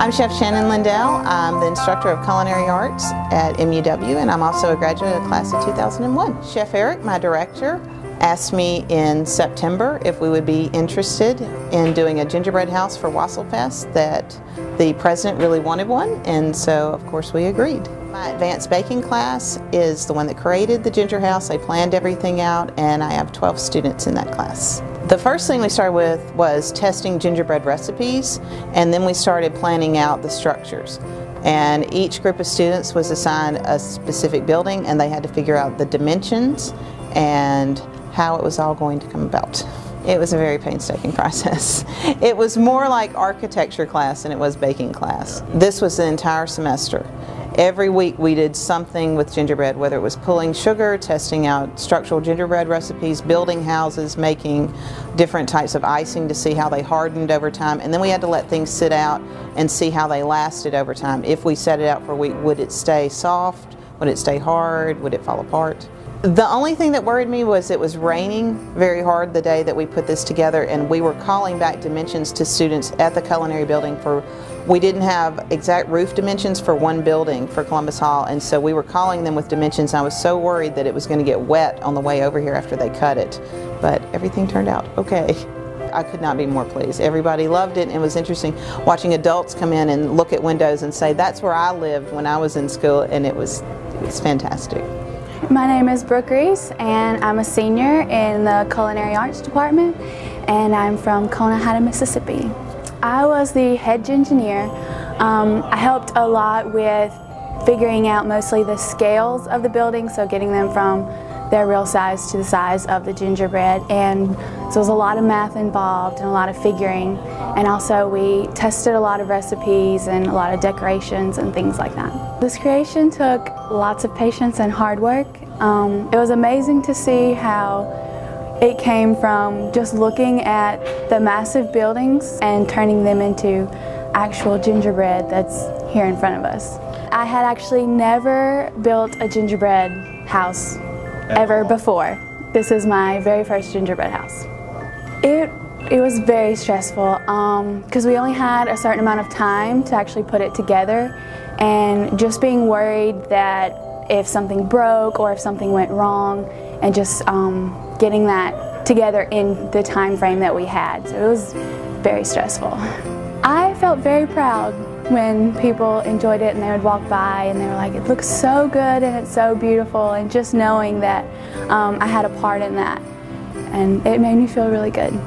I'm Chef Shannon Lindell. I'm the instructor of Culinary Arts at MUW, and I'm also a graduate of the class of 2001. Chef Eric, my director, asked me in September if we would be interested in doing a gingerbread house for Wassail Fest, that the president really wanted one, and so of course we agreed. My advanced baking class is the one that created the ginger house. They planned everything out, and I have 12 students in that class. The first thing we started with was testing gingerbread recipes, and then we started planning out the structures. And each group of students was assigned a specific building, and they had to figure out the dimensions and how it was all going to come about. It was a very painstaking process. It was more like architecture class than it was baking class. This was the entire semester. Every week we did something with gingerbread, whether it was pulling sugar, testing out structural gingerbread recipes, building houses, making different types of icing to see how they hardened over time, and then we had to let things sit out and see how they lasted over time. If we set it out for a week, would it stay soft? Would it stay hard? Would it fall apart? The only thing that worried me was it was raining very hard the day that we put this together, and we were calling back dimensions to students at the Culinary building we didn't have exact roof dimensions for one building for Columbus Hall, and so we were calling them with dimensions. I was so worried that it was going to get wet on the way over here after they cut it, but everything turned out okay. I could not be more pleased. Everybody loved it, and it was interesting watching adults come in and look at windows and say, that's where I lived when I was in school, and it was fantastic. My name is Brooke Reese, and I'm a senior in the Culinary Arts Department, and I'm from Conahata, Mississippi. I was the head gingeneer. I helped a lot with figuring out mostly the scales of the building, so getting them from their real size to the size of the gingerbread, and so there was a lot of math involved and a lot of figuring, and also we tested a lot of recipes and a lot of decorations and things like that. This creation took lots of patience and hard work. It was amazing to see how it came from just looking at the massive buildings and turning them into actual gingerbread that's here in front of us. I had actually never built a gingerbread house ever before. This is my very first gingerbread house. It was very stressful because we only had a certain amount of time to actually put it together, and just being worried that if something broke or if something went wrong, and just getting that together in the time frame that we had. So it was very stressful. I felt very proud when people enjoyed it and they would walk by and they were like, it looks so good and it's so beautiful, and just knowing that I had a part in that, and it made me feel really good.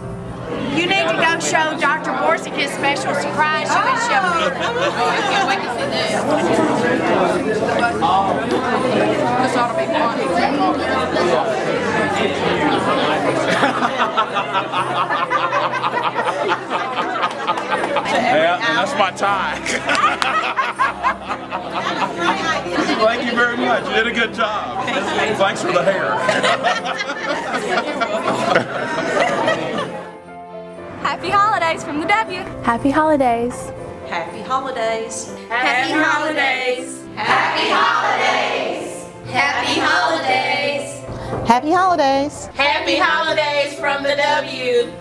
You need to go show Dr. Borsick his special surprise you and show him. I can't wait to see this. This ought to be fun. Yeah, and that's my tie. Thank you very much. You did a good job. Thanks for the hair. Happy holidays from the W. Happy holidays. Happy holidays. Happy holidays. Happy holidays. Happy holidays. Happy holidays! Happy holidays from the W.